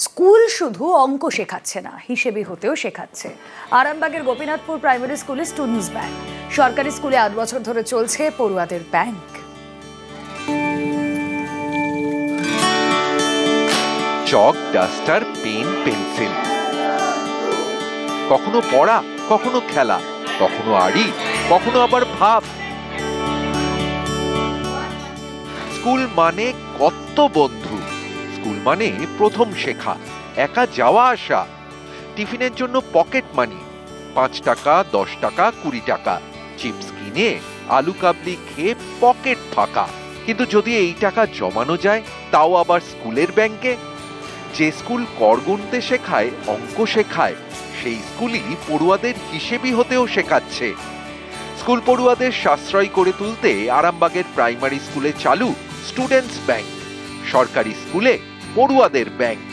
School শুধু অঙ্ক শেখাচ্ছে না, হিসেবে হতেও শেখাচ্ছে। আরামবাগের গোপীনাথপুর প্রাইমারি স্কুলে স্টুডেন্টস ব্যাংক। সরকারি স্কুলে 8 বছর ধরে চলছে পড়ুয়াদের ব্যাংক। চক, ডাস্টার, পেন, পেন্সিল, কখনো পড়া, কখনো খেলা, কখনো আড়ি, কখনো আবার ভাব। স্কুল মানে কত বন্ধু, স্কুল মানে প্রথম শেখা, একা যাওয়া আসা, টিফিনের জন্য পকেট মানি, 5 টাকা, 10 টাকা, 20 টাকা, চিপস কিনে আলু কাবলি খেয়ে পকেট ফাঁকা। কিন্তু যদি এই টাকা জমানো যায়, তাও আবার স্কুলের ব্যাংকে। যে স্কুল কর গুনতে শেখায়, অঙ্ক শেখায়, সেই স্কুলই পড়ুয়াদের হিসেবি হতেও শেখাচ্ছে। স্কুল পড়ুয়াদের সাশ্রয় করে তুলতে আরামবাগের প্রাইমারি স্কুলে চালু স্টুডেন্টস ব্যাংক, সরকারি স্কুলে পড়ুয়াদের ব্যাংক।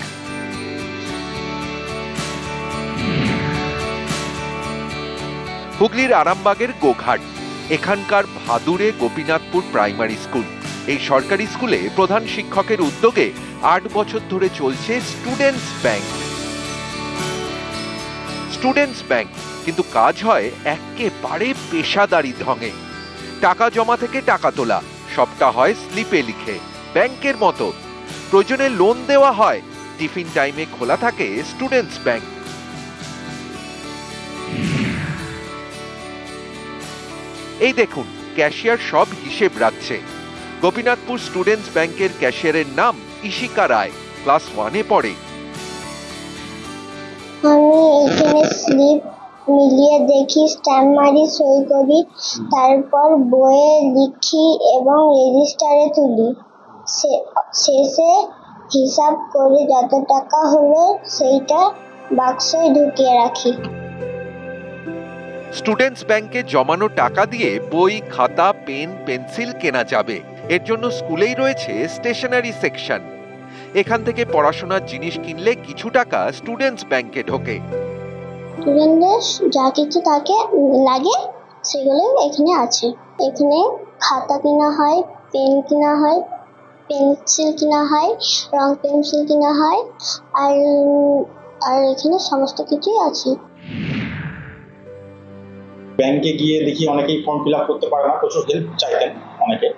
হুগলির আরামবাগের গোঘাট, এখানকার ভাদুরে গোপীনাথপুর প্রাইমারি স্কুল। এই সরকারি স্কুলে প্রধান শিক্ষকের উদ্যোগে 8 বছর ধরে চলছে স্টুডেন্টস ব্যাংক। স্টুডেন্টস ব্যাংক কিন্তু কাজ হয় একেবারে পেশাদারি ঢঙে। টাকা জমা থেকে টাকা তোলা, সবটা হয় স্লিপে লিখে, ব্যাংকের মতো। প্রয়োজনে লোন দেওয়া হয়। টিফিন টাইমে খোলা থাকে স্টুডেন্টস ব্যাংক। এই দেখুন, ক্যাশিয়ার সব হিসেব রাখছে। গোপীনাথপুর স্টুডেন্টস ব্যাংকের ক্যাশিয়ারের নাম ইশিকা রায়, ক্লাস 1-এ পড়ে। আমি এখানে স্লিপ মিলিয়ে দেখি, স্ট্যাম্প মারি, সই করি, তারপর বইয়ে লিখি এবং রেজিস্টারে তুলি। শেষে হিসাব করে যত টাকা হলো সেইটা বাক্সে ঢুকিয়ে রাখি। স্টুডেন্টস ব্যাংকে জমানো টাকা দিয়ে বই, খাতা, পেন, পেন্সিল কেনা যাবে। এর জন্য স্কুলেই রয়েছে স্টেশনারি সেকশন। এখান থেকে পড়াশোনার জিনিস কিনলে কিছু টাকা স্টুডেন্টস ব্যাংকে ঢোকে। স্টুডেন্টদের যা কিছু তাকে লাগে সেগুলো এখানে আছে। এখানে খাতা কেনা হয়, পেন কেনা হয়, পেন্সিল কেনা হয়, রং পেন্সিল কেনা হয়, আর এখানে সমস্ত কিছুই আছে। ব্যাংকে গিয়ে দেখি অনেকেই ফর্ম ফিল আপ করতে পারে না, প্রচুর হেল্প চাইতেন অনেকে।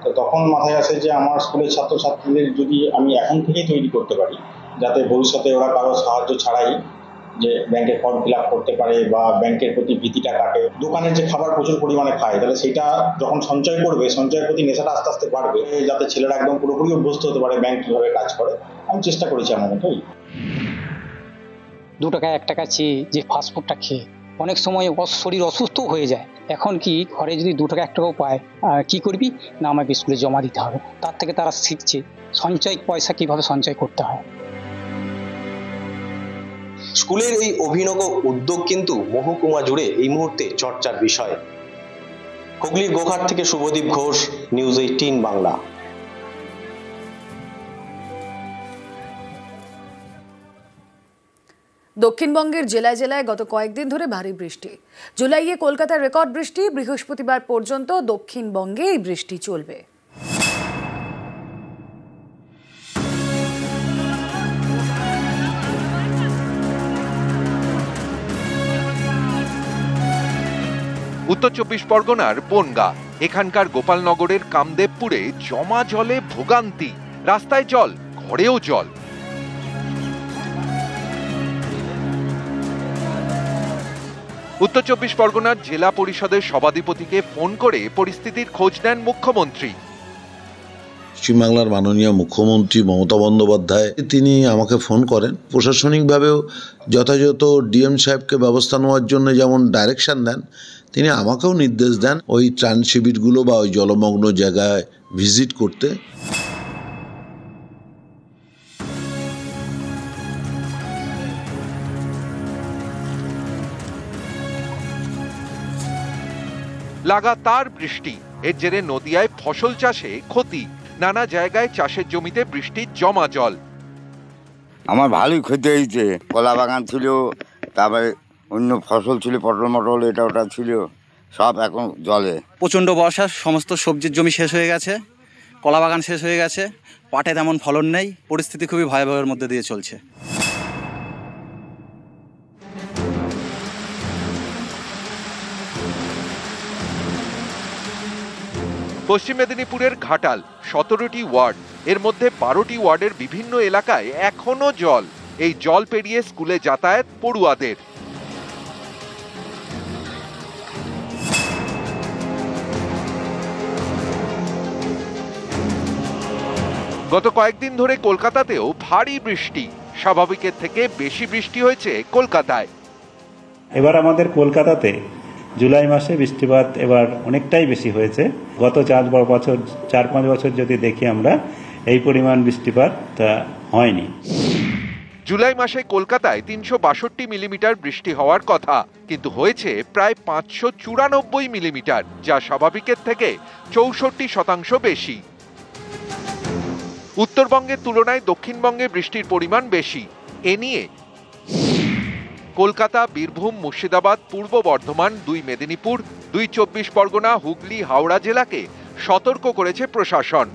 তো তখন মাথায় আসে যে আমার স্কুলের ছাত্রছাত্রীদের যদি আমি এখন থেকেই তৈরি করতে পারি, যাতে ভবিষ্যতে ওরা কারো সাহায্য ছাড়াই যে ব্যাংকের ফর্ম ফিল আপ করতে পারে বা ব্যাংকের প্রতি ভীতিটা কাটে। দোকানের যে খাবার প্রচুর পরিমাণে খায়, তাহলে সেটা যখন সঞ্চয় করবে, সঞ্চয়ের প্রতি নেশাটা আস্তে আস্তে বাড়বে, যাতে ছেলেরা একদম পুরোপুরি অভ্যস্ত হতে পারে ব্যাংক কীভাবে কাজ করে। আমি চেষ্টা করেছি আমার মতোই। 2 টাকা 1 টাকা চেয়ে যে ফাস্টফুডটা খেয়ে অনেক সময় শরীর অসুস্থ হয়ে যায়। এখন কি ঘরে যদি 2 টাকা 1 টাকাও পায়, কি করবি না, আমাকে স্কুলে জমা দিতে হবে। তার থেকে তারা শিখছে সঞ্চয় পয়সা কিভাবে সঞ্চয় করতে হয়। স্কুলের এই অভিনব উদ্যোগ কিন্তু মহকুমা জুড়ে এই মুহূর্তে চর্চার বিষয়। হুগলির গোঘাট থেকে শুভদীপ ঘোষ, নিউজ 18 বাংলা। দক্ষিণবঙ্গের জেলায় জেলায় গত কয়েকদিন ধরে ভারী বৃষ্টি। জুলাইয়ে কলকাতার রেকর্ড বৃষ্টি। বৃহস্পতিবার পর্যন্ত দক্ষিণবঙ্গে এই বৃষ্টি চলবে। উত্তর 24 পরগনার বনগাঁ, এখানকার গোপালনগরের কামদেবপুরে জমা জলে ভোগান্তি। রাস্তায় জল, ঘরেও জল। উত্তর 24 পরগনার জেলা পরিষদের সভাধিপতিকে ফোন করে পরিস্থিতির খোঁজ নেন মুখ্যমন্ত্রী। পশ্চিমবাংলার মাননীয় মুখ্যমন্ত্রী মমতা বন্দ্যোপাধ্যায় তিনি আমাকে ফোন করেন। প্রশাসনিকভাবেও যথাযথ ডিএম সাহেবকে ব্যবস্থা নেওয়ার জন্য যেমন ডাইরেকশন দেন, তিনি আমাকেও নির্দেশ দেন ওই ত্রাণ শিবিরগুলো বা ওই জলমগ্ন জায়গায় ভিজিট করতে। লাগাতার বৃষ্টি, এর জেরে নদিয়ায় ফসল চাষে ক্ষতি। নানা জায়গায় চাষের জমিতে বৃষ্টির জমা জল। আমার ভালোই ক্ষতি হয়েছে। কলা বাগান ছিল, তারপরে অন্য ফসল ছিল, পটল মটল এটা ওটা ছিল, সব এখন জলে। প্রচণ্ড বর্ষা, সমস্ত সবজির জমি শেষ হয়ে গেছে, কলা বাগান শেষ হয়ে গেছে, পাটে তেমন ফলন নেই, পরিস্থিতি খুবই ভয়াবহের মধ্যে দিয়ে চলছে। পশ্চিম মেদিনীপুরের ঘাটাল 17টি ওয়ার্ড, এর মধ্যে 12টি ওয়ার্ডের বিভিন্ন এলাকায় এখনো জল। এই জল পেরিয়ে স্কুলে যাতায়াত পড়ুয়াদের। গত কয়েকদিন ধরে কলকাতাতেও ভারী বৃষ্টি, স্বাভাবিকের থেকে বেশি বৃষ্টি হয়েছে কলকাতায়। এবার আমাদের কলকাতাতে জুলাই মাসে বৃষ্টিপাত এবার অনেকটাই বেশি হয়েছে। গত 4-5 বছর যদি দেখি আমরা, এই পরিমাণ বৃষ্টিপাত হয়নি। জুলাই মাসে কলকাতায় 362 মিলিমিটার বৃষ্টি হওয়ার কথা, কিন্তু হয়েছে প্রায় 594 মিলিমিটার, যা স্বাভাবিকের থেকে 64% বেশি। উত্তরবঙ্গের তুলনায় দক্ষিণবঙ্গে বৃষ্টির পরিমাণ বেশি। এ নিয়ে কলকাতা, বীরভূম, মুর্শিদাবাদ, পূর্ব বর্ধমান, 2 মেদিনীপুর, 2 24 পরগনা, হুগলি, হাওড়া জেলাকে সতর্ক করেছে প্রশাসন।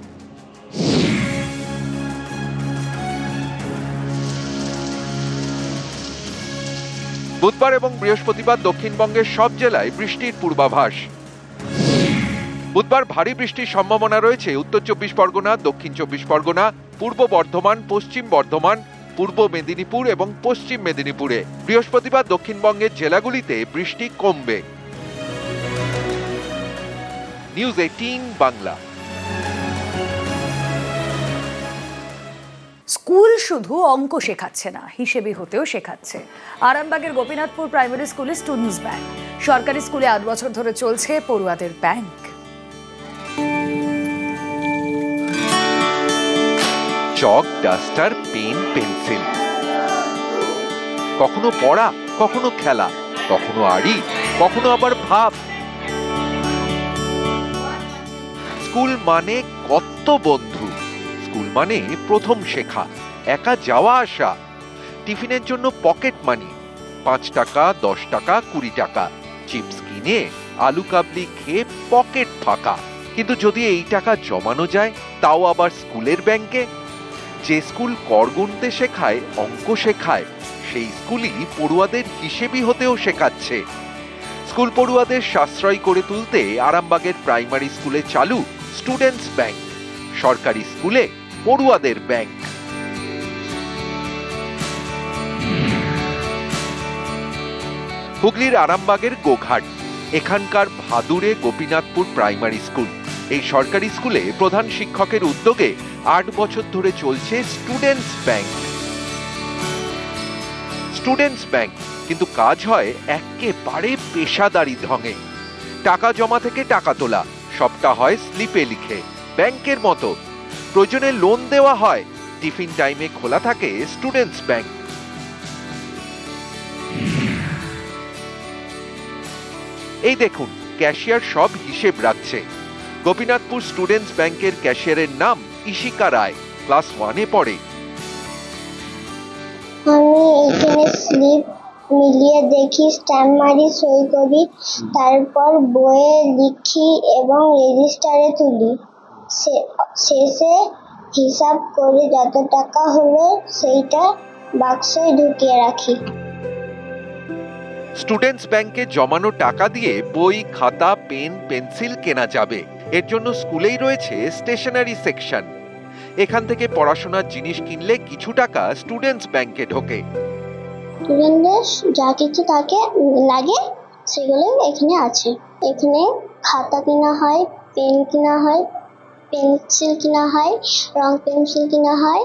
বুধবার এবং বৃহস্পতিবার দক্ষিণবঙ্গের সব জেলায় বৃষ্টির পূর্বাভাস। বুধবার ভারী বৃষ্টির সম্ভাবনা রয়েছে উত্তর 24 পরগনা, দক্ষিণ 24 পরগনা, পূর্ব বর্ধমান, পশ্চিম বর্ধমান, পূর্ব মেদিনীপুর এবং পশ্চিম মেদিনীপুরে। বৃহস্পতিবার দক্ষিণবঙ্গের জেলাগুলিতে বৃষ্টি কমবে। নিউজ 18 বাংলা। স্কুল শুধু অঙ্ক শেখাচ্ছে না, হিসেবে হতেও শেখাচ্ছে। আরামবাগের গোপীনাথপুর প্রাইমারি স্কুলে স্টুডেন্টস ব্যাংক। সরকারি স্কুলে 8 বছর ধরে চলছে পড়ুয়াদের ব্যাংক। চক, ডাস্টার, পেন, পেন্সিল, কখনো পড়া, কখনো খেলা, কখনো আড়ি, কখনো আবার ভাব। স্কুল মানে কত বন্ধু, স্কুল মানে প্রথম শেখা, একা যাওয়া আসা, টিফিনের জন্য পকেট মানি, 5 টাকা, 10 টাকা, 20 টাকা, চিপস কিনে আলু কাবলি খেয়ে পকেট ফাঁকা। কিন্তু যদি এই টাকা জমানো যায়, তাও আবার স্কুলের ব্যাংকে। যে স্কুল কর গুনতে শেখায়, অঙ্ক শেখায়, সেই স্কুলই পড়ুয়াদের হিসেবি হতেও শেখাচ্ছে। স্কুল পড়ুয়াদের সাশ্রয় করে তুলতে আরামবাগের প্রাইমারি স্কুলে চালু স্টুডেন্টস ব্যাংক। সরকারি স্কুলে পড়ুয়াদের ব্যাংক। হুগলির আরামবাগের গোঘাট, এখানকার ভাদুরে গোপীনাথপুর প্রাইমারি স্কুল। এই সরকারি স্কুলে প্রধান শিক্ষকের উদ্যোগে 8 বছর ধরে চলছে স্টুডেন্টস ব্যাংক। স্টুডেন্টস ব্যাংক, কিন্তু কাজ হয় একেবারে পেশাদারি ঢঙে। টাকা জমা থেকে টাকা তোলা, সবটা হয় স্লিপে লিখে, ব্যাংকের মতো। প্রয়োজনে লোন দেওয়া হয়। টিফিন টাইমে খোলা থাকে স্টুডেন্টস ব্যাংক। এই দেখুন, ক্যাশিয়ার সব হিসেব রাখছে। গোপীনাথপুর স্টুডেন্টস ব্যাংকের ক্যাশিয়ারের নাম ইশিকা রায়, ক্লাস 1-এ পড়ে। আমি এখানে স্লিপ মিলিয়ে দেখি, স্ট্যাম্প মারি, সই করি, তারপর বইয়ে লিখি এবং রেজিস্টারে তুলি। শেষে হিসাব করে যত টাকা হলো সেইটা বাক্সে ঢুকিয়ে রাখি। স্টুডেন্টস ব্যাংকে জমানো টাকা দিয়ে বই, খাতা, পেন, পেন্সিল কেনা যাবে। এর জন্য স্কুলেই রয়েছে স্টেশনারি সেকশন। এখান থেকে পড়াশোনার জিনিস কিনলে কিছু টাকা স্টুডেন্টস ব্যাংকে ঢোকে। স্টুডেন্টদের যা কিছু লাগে সেগুলো এখানে আছে। এখানে খাতা কেনা হয়, পেন কেনা হয়, পেন্সিল কেনা হয়, রং পেন্সিল কেনা হয়,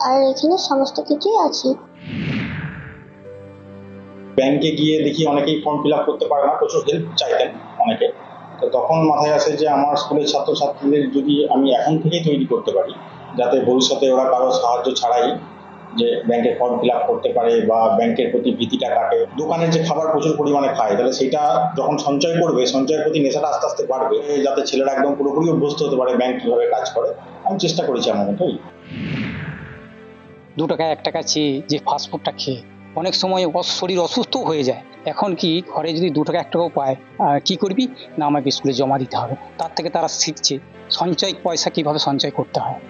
আর এখানে সমস্ত কিছুই আছে। ব্যাংকে গিয়ে দেখি অনেকেই ফর্ম ফিল আপ করতে পারে না, প্রচুর হেল্প চাইতেন অনেকে। তো তখন মাথায় আসে যে আমার স্কুলের ছাত্রছাত্রীদের যদি আমি এখন থেকেই তৈরি করতে পারি, যাতে ভবিষ্যতে ওরা কারো সাহায্য ছাড়াই যে ব্যাংকের ফর্ম ফিল আপ করতে পারে বা ব্যাংকের প্রতি ভীতিটা কাটে। দোকানের যে খাবার প্রচুর পরিমাণে খায়, তাহলে সেটা যখন সঞ্চয় করবে, সঞ্চয়ের প্রতি নেশাটা আস্তে আস্তে বাড়বে, যাতে ছেলেরা একদম পুরোপুরি অভ্যস্ত হতে পারে ব্যাংক কিভাবে কাজ করে। আমি চেষ্টা করেছি আমার মতোই। 2 টাকা 1 টাকা চেয়ে যে ফাস্টফুডটা খেয়ে অনেক সময় শরীর অসুস্থ হয়ে যায়। এখন কি ঘরে যদি 2 টাকা 1 টাকাও পায়, কি করবি না আমাকে স্কুলে জমা দিতে হবে। তার থেকে তারা শিখছে সঞ্চয় পয়সা কিভাবে সঞ্চয় করতে হয়।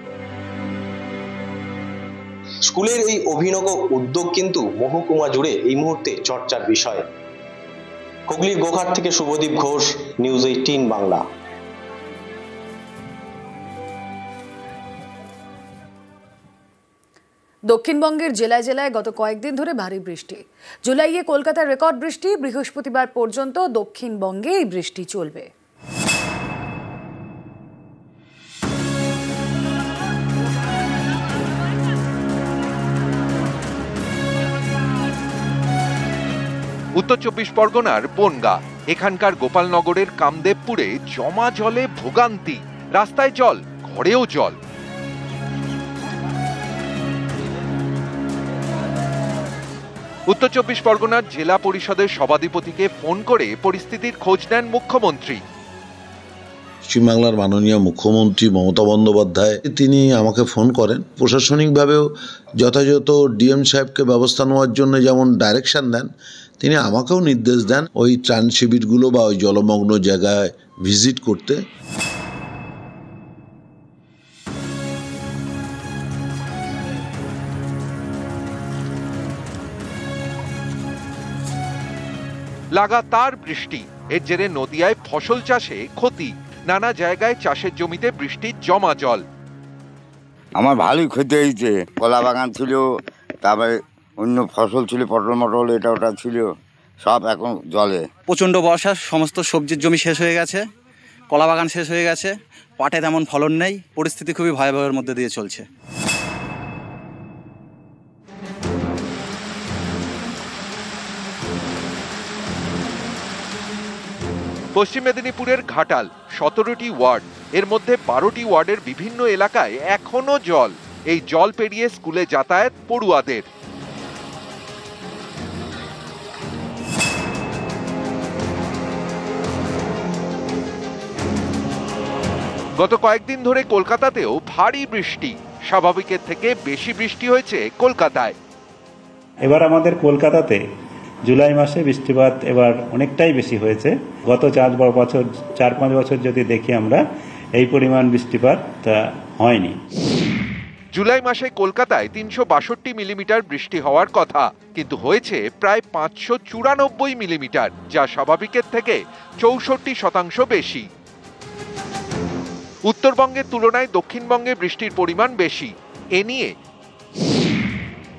স্কুলের এই অভিনব উদ্যোগ কিন্তু মহকুমা জুড়ে এই মুহূর্তে চর্চার বিষয়। হুগলির গোঘাট থেকে শুভদীপ ঘোষ, নিউজ 18 বাংলা। দক্ষিণবঙ্গের জেলায় জেলায় গত কয়েকদিন ধরে ভারী বৃষ্টি। জুলাইয়ে কলকাতার রেকর্ড বৃষ্টি। বৃহস্পতিবার পর্যন্ত দক্ষিণবঙ্গে এই বৃষ্টি চলবে। উত্তর 24 পরগনার বনগাঁ, এখানকার গোপালনগরের কামদেবপুরে জমা জলে ভোগান্তি। রাস্তায় জল, ঘরেও জল। উত্তর 24 পরগনার জেলা পরিষদের সভাধিপতিকে ফোন করে পরিস্থিতির খোঁজ নেন মুখ্যমন্ত্রী। পশ্চিমবাংলার মাননীয় মুখ্যমন্ত্রী মমতা বন্দ্যোপাধ্যায় তিনি আমাকে ফোন করেন। প্রশাসনিকভাবেও যথাযথ ডিএম সাহেবকে ব্যবস্থা নেওয়ার জন্য যেমন ডাইরেকশন দেন, তিনি আমাকেও নির্দেশ দেন ওই ত্রাণ শিবিরগুলো বা ওই জলমগ্ন জায়গায় ভিজিট করতে। লাগাতার বৃষ্টি, এর জেরে নদিয়ায় ফসল চাষে ক্ষতি। নানা জায়গায় চাষের জমিতে বৃষ্টির জমা জল। আমার ভালোই ক্ষতি হয়েছে। কলা বাগান ছিল, তারপরে অন্য ফসল ছিল, পটল মটল এটা ওটা ছিল, সব এখন জলে। প্রচণ্ড বর্ষা, সমস্ত সবজির জমি শেষ হয়ে গেছে, কলা বাগান শেষ হয়ে গেছে, পাটে তেমন ফলন নেই। পরিস্থিতি খুবই ভয়াবহের মধ্যে দিয়ে চলছে। পশ্চিম মেদিনীপুরের ঘাটাল 17টি ওয়ার্ড, এর মধ্যে 12টি ওয়ার্ডের বিভিন্ন এলাকায় এখনো জল। এই জল পেরিয়ে স্কুলে যাতায়াত পড়ুয়াদের। গত কয়েকদিন ধরে কলকাতাতেও ভারী বৃষ্টি। স্বাভাবিকের থেকে বেশি বৃষ্টি হয়েছে কলকাতায়। এবার আমাদের কলকাতাতে জুলাই মাসে বৃষ্টিপাত এবার অনেকটাই বেশি হয়েছে। গত 4-5 বছর যদি দেখি আমরা, এই পরিমাণ বৃষ্টিপাত হয়নি। জুলাই মাসে কলকাতায় 362 মিলিমিটার বৃষ্টি হওয়ার কথা, কিন্তু হয়েছে প্রায় 594 মিলিমিটার, যা স্বাভাবিকের থেকে 64% বেশি। উত্তরবঙ্গের তুলনায় দক্ষিণবঙ্গে বৃষ্টির পরিমাণ বেশি। এ নিয়ে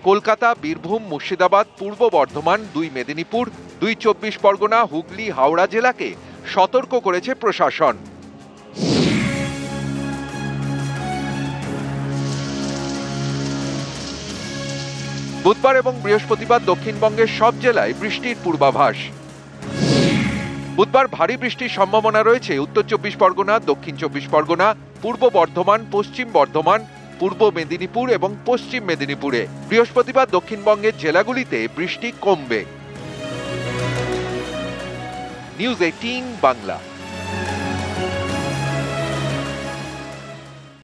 কলকাতা, বীরভূম, মুর্শিদাবাদ, পূর্ব বর্ধমান, 2 মেদিনীপুর, 2 24 পরগনা, হুগলি, হাওড়া জেলাকে সতর্ক করেছে প্রশাসন। বুধবার এবং বৃহস্পতিবার দক্ষিণবঙ্গের সব জেলায় বৃষ্টির পূর্বাভাস। বুধবার ভারী বৃষ্টির সম্ভাবনা রয়েছে উত্তর 24 পরগনা, দক্ষিণ 24 পরগনা, পূর্ব বর্ধমান, পশ্চিম বর্ধমান, পূর্ব মেদিনীপুর এবং পশ্চিম মেদিনীপুরে। বৃহস্পতিবার দক্ষিণবঙ্গের জেলাগুলিতে বৃষ্টি কমবে। নিউজ 18 বাংলা।